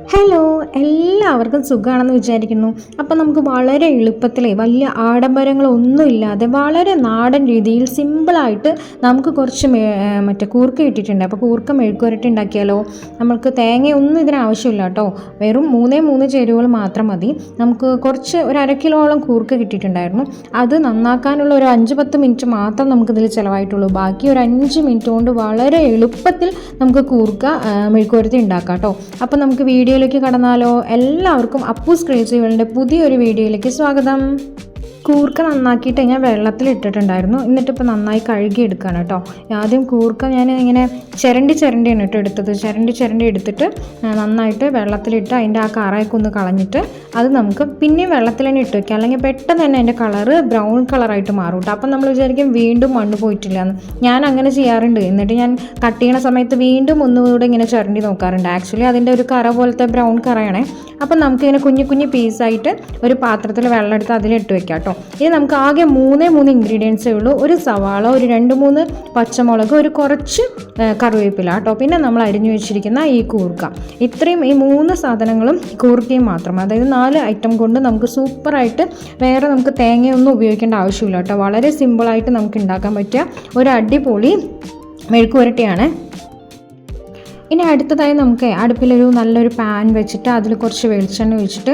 Hello, എല്ലാവർക്കും സുഖമാണെന്ന് വിചാരിക്കുന്നു. അപ്പോൾ നമുക്ക് വളരെ എളുപ്പത്തിൽ വലിയ ആഡംബരങ്ങളൊന്നുമില്ലാതെ വളരെ നാടൻ രീതിയിൽ സിമ്പിളായിട്ട് നമുക്ക് കുറച്ച് മറ്റേ കൂർക്ക കിട്ടിയിട്ടുണ്ട്. അപ്പോൾ കൂർക്ക മെഴുക്കുവരട്ടി ഉണ്ടാക്കിയാലോ? നമുക്ക് തേങ്ങയൊന്നും ഇതിനാവശ്യമില്ല കേട്ടോ. വെറും മൂന്ന് ചേരുവകൾ മാത്രം മതി. നമുക്ക് കുറച്ച് ഒരു 1/2 കിലോളം കൂർക്ക കിട്ടിയിട്ടുണ്ടായിരുന്നു. അത് നന്നാക്കാനുള്ള ഒരു 5-10 മിനിറ്റ് മാത്രം നമുക്കിതിൽ ചിലവായിട്ടുള്ളൂ. ബാക്കി ഒരു 5 മിനിറ്റ് കൊണ്ട് വളരെ എളുപ്പത്തിൽ നമുക്ക് കൂർക്ക മെഴുക്കുവരട്ടി ഉണ്ടാക്കാം കേട്ടോ. അപ്പോൾ നമുക്ക് വീഡിയോയിലേക്ക് കടന്നാലോ? എല്ലാവർക്കും അപ്പൂസ് ക്രേസി വേൾഡിൻ്റെ പുതിയൊരു വീഡിയോയിലേക്ക് സ്വാഗതം. കൂർക്ക നന്നാക്കിയിട്ട് ഞാൻ വെള്ളത്തിലിട്ടിട്ടുണ്ടായിരുന്നു. എന്നിട്ടിപ്പോൾ നന്നായി കഴുകി എടുക്കുകയാണ് കേട്ടോ. ആദ്യം കൂർക്ക ഞാൻ ഇങ്ങനെ ചിരണ്ടിയാണ് കേട്ടോ എടുത്തത്. ചിരണ്ടി എടുത്തിട്ട് നന്നായിട്ട് വെള്ളത്തിലിട്ട് അതിൻ്റെ ആ കറയൊക്കെ ഒന്ന് കളഞ്ഞിട്ട് അത് നമുക്ക് പിന്നെയും വെള്ളത്തിൽ തന്നെ ഇട്ട് വയ്ക്കാം. അല്ലെങ്കിൽ പെട്ടെന്ന് തന്നെ അതിൻ്റെ കളറ് ബ്രൗൺ കളറായിട്ട് മാറും കേട്ടോ. അപ്പം നമ്മൾ വിചാരിക്കും വീണ്ടും മണ്ണ് പോയിട്ടില്ല എന്ന്. ഞാൻ അങ്ങനെ ചെയ്യാറുണ്ട്. എന്നിട്ട് ഞാൻ കട്ട് ചെയ്യണ സമയത്ത് വീണ്ടും ഒന്നുകൂടെ ഇങ്ങനെ ചിരണ്ടി നോക്കാറുണ്ട്. ആക്ച്വലി അതിൻ്റെ ഒരു കറ പോലത്തെ ബ്രൗൺ കറയാണേ. അപ്പം നമുക്കിങ്ങനെ കുഞ്ഞു പീസായിട്ട് ഒരു പാത്രത്തിൽ വെള്ളം എടുത്ത് അതിലിട്ട് വെക്കാം കേട്ടോ. ഇനി നമുക്ക് ആകെ 3 ഇൻഗ്രീഡിയൻസേ ഉള്ളൂ. ഒരു സവാള, ഒരു 2-3 പച്ചമുളക്, ഒരു കുറച്ച് കറിവേപ്പില കേട്ടോ. പിന്നെ നമ്മൾ അരിഞ്ഞു വെച്ചിരിക്കുന്ന ഈ കൂർക്ക. ഇത്രയും ഈ 3 സാധനങ്ങളും കൂർക്കയും മാത്രം. അതായത് 4 ഐറ്റം കൊണ്ട് നമുക്ക് സൂപ്പറായിട്ട് വേറെ നമുക്ക് തേങ്ങയൊന്നും ഉപയോഗിക്കേണ്ട ആവശ്യമില്ല കേട്ടോ. വളരെ സിമ്പിളായിട്ട് നമുക്ക് ഉണ്ടാക്കാൻ പറ്റിയ ഒരു അടിപൊളി മെഴുക്കുവരട്ടിയാണ്. ഇനി അടുത്തതായി നമുക്ക് അടുപ്പിലൊരു നല്ലൊരു പാൻ വെച്ചിട്ട് അതിൽ കുറച്ച് വെളിച്ചെണ്ണ ഒഴിച്ചിട്ട്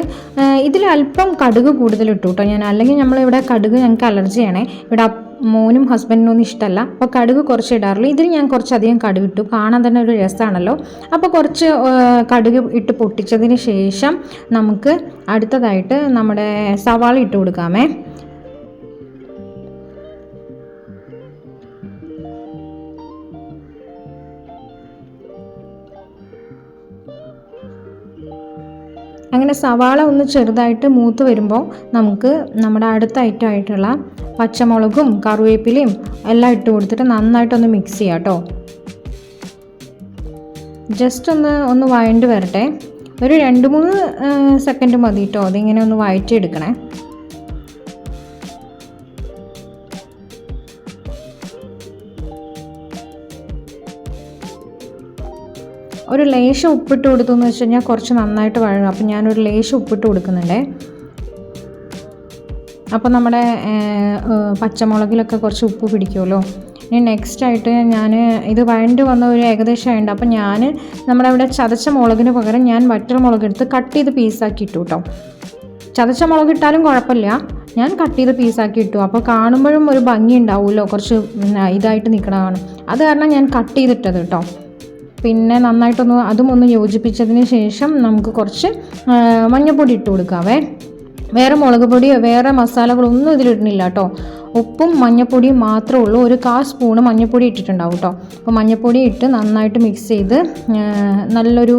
ഇതിൽ അല്പം കടുക് കൂടുതൽ ഇട്ടു കേട്ടോ ഞാൻ. അല്ലെങ്കിൽ നമ്മളിവിടെ കടുക് ഞങ്ങൾക്ക് അലർജിയാണേ. ഇവിടെ മോനും ഹസ്ബൻഡിനൊന്നും ഇഷ്ടമല്ല. അപ്പോൾ കടുക് കുറച്ച് ഇടാറുള്ളൂ. ഇതിൽ ഞാൻ കുറച്ചധികം കടുക് ഇട്ടു. കാണാൻ തന്നെ ഒരു രസമാണല്ലോ. അപ്പോൾ കുറച്ച് കടുക് ഇട്ട് പൊട്ടിച്ചതിന് ശേഷം നമുക്ക് അടുത്തതായിട്ട് നമ്മുടെ സവാള ഇട്ട് കൊടുക്കാമേ. അങ്ങനെ സവാള ഒന്ന് ചെറുതായിട്ട് മൂത്ത് വരുമ്പോൾ നമുക്ക് നമ്മുടെ അടുത്ത ഐറ്റം ആയിട്ടുള്ള പച്ചമുളകും കറിവേപ്പിലയും എല്ലാം ഇട്ട് കൊടുത്തിട്ട് നന്നായിട്ടൊന്ന് മിക്സ് ചെയ്യാം കേട്ടോ. ജസ്റ്റ് ഒന്ന് വഴണ്ട് വരട്ടെ. ഒരു 2-3 സെക്കൻഡ് മതി കേട്ടോ. അതിങ്ങനെ ഒന്ന് വഴറ്റിയെടുക്കണേ. ഒരു ലേശം ഉപ്പിട്ട് കൊടുത്തു എന്ന് വെച്ച് കഴിഞ്ഞാൽ കുറച്ച് നന്നായിട്ട് വഴങ്ങും. അപ്പം ഞാനൊരു ലേശം ഉപ്പിട്ട് കൊടുക്കുന്നുണ്ടേ. അപ്പോൾ നമ്മുടെ പച്ചമുളകിലൊക്കെ കുറച്ച് ഉപ്പ് പിടിക്കുമല്ലോ. ഇനി നെക്സ്റ്റായിട്ട് ഞാൻ ഇത് വഴണ്ട് വന്ന ഒരു ഏകദേശം ആയിട്ടുണ്ട്. അപ്പം ഞാൻ നമ്മുടെ ഇവിടെ ചതച്ച മുളകിന് പകരം ഞാൻ വറ്റൽ മുളക് എടുത്ത് കട്ട് ചെയ്ത് പീസാക്കി ഇട്ടു കേട്ടോ. ചതച്ച മുളക് ഇട്ടാലും കുഴപ്പമില്ല. ഞാൻ കട്ട് ചെയ്ത് പീസാക്കി ഇട്ടു. അപ്പോൾ കാണുമ്പോഴും ഒരു ഭംഗി ഉണ്ടാവുമല്ലോ, കുറച്ച് ഇതായിട്ട് നിൽക്കണതാണ്. അത് കാരണം ഞാൻ കട്ട് ചെയ്തിട്ടത് കേട്ടോ. പിന്നെ നന്നായിട്ടൊന്ന് അതും ഒന്ന് യോജിപ്പിച്ചതിന് ശേഷം നമുക്ക് കുറച്ച് മഞ്ഞൾപ്പൊടി ഇട്ട് കൊടുക്കാവേ. വേറെ മുളക് പൊടിയോ വേറെ മസാലകളൊന്നും ഇതിലിടുന്നില്ല കേട്ടോ. ഉപ്പും മഞ്ഞൾപ്പൊടിയും മാത്രമേ ഉള്ളൂ. ഒരു 1/4 സ്പൂണ് മഞ്ഞൾപ്പൊടി ഇട്ടിട്ടുണ്ടാവും കേട്ടോ. അപ്പോൾ മഞ്ഞൾപ്പൊടി ഇട്ട് നന്നായിട്ട് മിക്സ് ചെയ്ത് നല്ലൊരു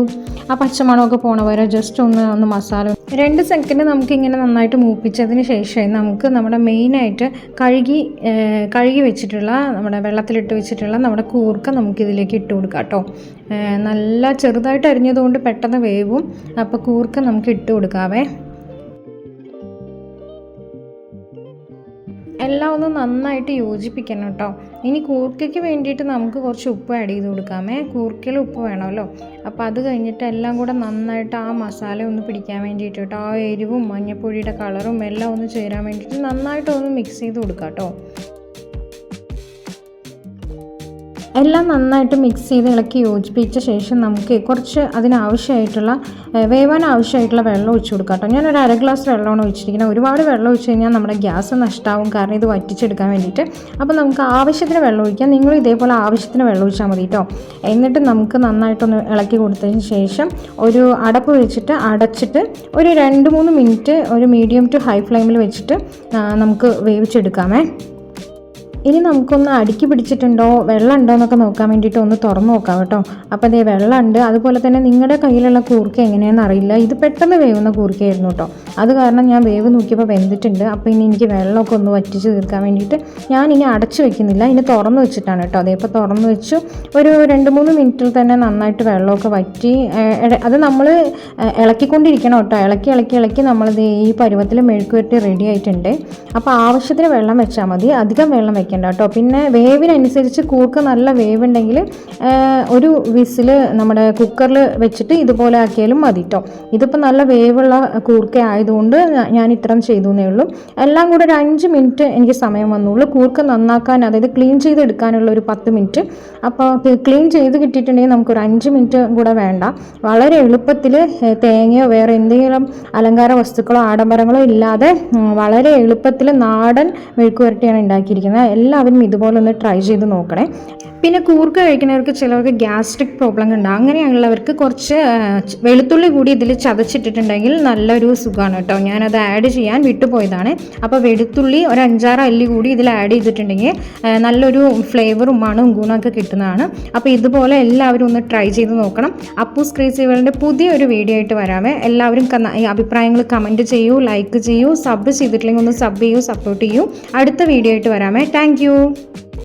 ആ പച്ചമണമൊക്കെ പോണ വരെ ജസ്റ്റ് ഒന്ന് മസാല 2 സെക്കൻഡ് നമുക്കിങ്ങനെ നന്നായിട്ട് മൂപ്പിച്ചതിന് ശേഷം നമുക്ക് നമ്മുടെ മെയിനായിട്ട് കഴുകി വെച്ചിട്ടുള്ള നമ്മുടെ വെള്ളത്തിലിട്ട് വെച്ചിട്ടുള്ള നമ്മുടെ കൂർക്ക നമുക്കിതിലേക്ക് ഇട്ട് കൊടുക്കാം കേട്ടോ. നല്ല ചെറുതായിട്ട് അരിഞ്ഞതുകൊണ്ട് പെട്ടെന്ന് വേവും. അപ്പോൾ കൂർക്ക നമുക്ക് ഇട്ട് കൊടുക്കാവേ. എല്ലാം ഒന്ന് നന്നായിട്ട് യോജിപ്പിക്കണം കേട്ടോ. ഇനി കൂർക്കയ്ക്ക് വേണ്ടിയിട്ട് നമുക്ക് കുറച്ച് ഉപ്പ് ആഡ് ചെയ്ത് കൊടുക്കാമേ. കൂർക്കയിൽ ഉപ്പ് വേണമല്ലോ. അപ്പോൾ അത് കഴിഞ്ഞിട്ട് എല്ലാം കൂടെ നന്നായിട്ട് ആ മസാല ഒന്ന് പിടിക്കാൻ വേണ്ടിയിട്ട് കേട്ടോ. ആ എരിവും മഞ്ഞൾപ്പൊടിയുടെ കളറും എല്ലാം ഒന്ന് ചേരാൻ വേണ്ടിയിട്ട് നന്നായിട്ടൊന്ന് മിക്സ് ചെയ്ത് കൊടുക്കാം കേട്ടോ. എല്ലാം നന്നായിട്ട് മിക്സ് ചെയ്ത് ഇളക്കി യോജിപ്പിച്ച ശേഷം നമുക്ക് കുറച്ച് അതിനാവശ്യമായിട്ടുള്ള വേവാൻ ആവശ്യമായിട്ടുള്ള വെള്ളം ഒഴിച്ചു കൊടുക്കാം കേട്ടോ. ഞാനൊരു 1/2 ഗ്ലാസ് വെള്ളമാണ് ഒഴിച്ചിരിക്കുന്നത്. ഒരുപാട് വെള്ളം ഒഴിച്ച് കഴിഞ്ഞാൽ നമ്മുടെ ഗ്യാസ് നഷ്ടമാവും. കാരണം ഇത് വറ്റിച്ചെടുക്കാൻ വേണ്ടിയിട്ട്. അപ്പോൾ നമുക്ക് ആവശ്യത്തിന് വെള്ളം ഒഴിക്കാം. നിങ്ങളും ഇതേപോലെ ആവശ്യത്തിന് വെള്ളം ഒഴിച്ചാൽ മതി കേട്ടോ. എന്നിട്ട് നമുക്ക് നന്നായിട്ടൊന്ന് ഇളക്കി കൊടുത്തതിന് ശേഷം ഒരു അടപ്പ് വെച്ചിട്ട് അടച്ചിട്ട് ഒരു 2-3 മിനിറ്റ് ഒരു മീഡിയം ടു ഹൈ ഫ്ലെയിമിൽ വെച്ചിട്ട് നമുക്ക് വേവിച്ചെടുക്കാമേ. ഇനി നമുക്കൊന്ന് അടുക്കി പിടിച്ചിട്ടുണ്ടോ വെള്ളം ഉണ്ടോ എന്നൊക്കെ നോക്കാൻ വേണ്ടിയിട്ട് ഒന്ന് തുറന്ന് നോക്കാം കേട്ടോ. അപ്പോൾ അതേ വെള്ളമുണ്ട്. അതുപോലെ തന്നെ നിങ്ങളുടെ കയ്യിലുള്ള കൂർക്ക എങ്ങനെയാണെന്ന് അറിയില്ല. ഇത് പെട്ടെന്ന് വേവുന്ന കൂർക്കയായിരുന്നു കേട്ടോ. അത് കാരണം ഞാൻ വേവ് നോക്കിയപ്പോൾ വെന്തിട്ടുണ്ട്. അപ്പോൾ ഇനി എനിക്ക് വെള്ളമൊക്കെ ഒന്ന് വറ്റിച്ച് തീർക്കാൻ വേണ്ടിയിട്ട് ഞാനിനി അടച്ചു വെക്കുന്നില്ല. ഇനി തുറന്ന് വെച്ചിട്ടാണ് കേട്ടോ. അതേപ്പോൾ തുറന്ന് വെച്ചു. ഒരു 2-3 മിനിറ്റിൽ തന്നെ നന്നായിട്ട് വെള്ളമൊക്കെ വറ്റി. അത് നമ്മൾ ഇളക്കിക്കൊണ്ടിരിക്കണം കേട്ടോ. ഇളക്കി നമ്മളിത് ഈ പരുവത്തിൽ മെഴുക്കുവരട്ടി റെഡി ആയിട്ടുണ്ട്. അപ്പോൾ ആവശ്യത്തിന് വെള്ളം വെച്ചാൽ മതി. അധികം വെള്ളം വെക്കാൻ വെക്കണ്ട കേട്ടോ. പിന്നെ വേവിനനുസരിച്ച് കൂർക്ക നല്ല വേവുണ്ടെങ്കിൽ ഒരു വിസിൽ നമ്മുടെ കുക്കറിൽ വെച്ചിട്ട് ഇതുപോലെ ആക്കിയാലും മതി കേട്ടോ. ഇതിപ്പോൾ നല്ല വേവുള്ള കൂർക്ക ആയതുകൊണ്ട് ഞാൻ ഇത്രയും ചെയ്തു എന്നേ ഉള്ളൂ. എല്ലാം കൂടെ ഒരു 5 മിനിറ്റ് എനിക്ക് സമയം വന്നുള്ളൂ. കൂർക്ക നന്നാക്കാൻ, അതായത് ക്ലീൻ ചെയ്തെടുക്കാനുള്ള ഒരു 10 മിനിറ്റ്. അപ്പോൾ ക്ലീൻ ചെയ്ത് കിട്ടിയിട്ടുണ്ടെങ്കിൽ നമുക്കൊരു 5 മിനിറ്റ് കൂടെ വേണ്ട. വളരെ എളുപ്പത്തിൽ തേങ്ങയോ വേറെ എന്തെങ്കിലും അലങ്കാര വസ്തുക്കളോ ആഡംബരങ്ങളോ ഇല്ലാതെ വളരെ എളുപ്പത്തിൽ നാടൻ മെഴുക്കുവരട്ടിയാണ് ഉണ്ടാക്കിയിരിക്കുന്നത്. എല്ലാവരും ഇതുപോലെ ഒന്ന് ട്രൈ ചെയ്ത് നോക്കണേ. പിന്നെ കൂർക്ക കഴിക്കുന്നവർക്ക് ചിലവർക്ക് ഗ്യാസ്ട്രിക് പ്രോബ്ലം ഉണ്ടാകും. അങ്ങനെയുള്ളവർക്ക് കുറച്ച് വെളുത്തുള്ളി കൂടി ഇതിൽ ചതച്ചിട്ടിട്ടുണ്ടെങ്കിൽ നല്ലൊരു സുഖമാണ് കേട്ടോ. ഞാനത് ആഡ് ചെയ്യാൻ വിട്ടുപോയതാണ്. അപ്പോൾ വെളുത്തുള്ളി ഒരു 5-6 അല്ലി കൂടി ഇതിൽ ആഡ് ചെയ്തിട്ടുണ്ടെങ്കിൽ നല്ലൊരു ഫ്ലേവറും മണവും ഗുണമൊക്കെ കിട്ടുന്നതാണ്. അപ്പോൾ ഇതുപോലെ എല്ലാവരും ഒന്ന് ട്രൈ ചെയ്ത് നോക്കണം. അപ്പൂസ് ക്രേസി വേൾഡിൻ്റെ പുതിയൊരു വീഡിയോ ആയിട്ട് വരാമേ. എല്ലാവരും അഭിപ്രായങ്ങൾ കമൻറ്റ് ചെയ്യൂ, ലൈക്ക് ചെയ്യൂ, സബ് ചെയ്തിട്ടില്ലെങ്കിൽ ഒന്ന് സബ് ചെയ്യൂ, സപ്പോർട്ട് ചെയ്യൂ. അടുത്ത വീഡിയോ ആയിട്ട് വരാമേ. താങ്ക്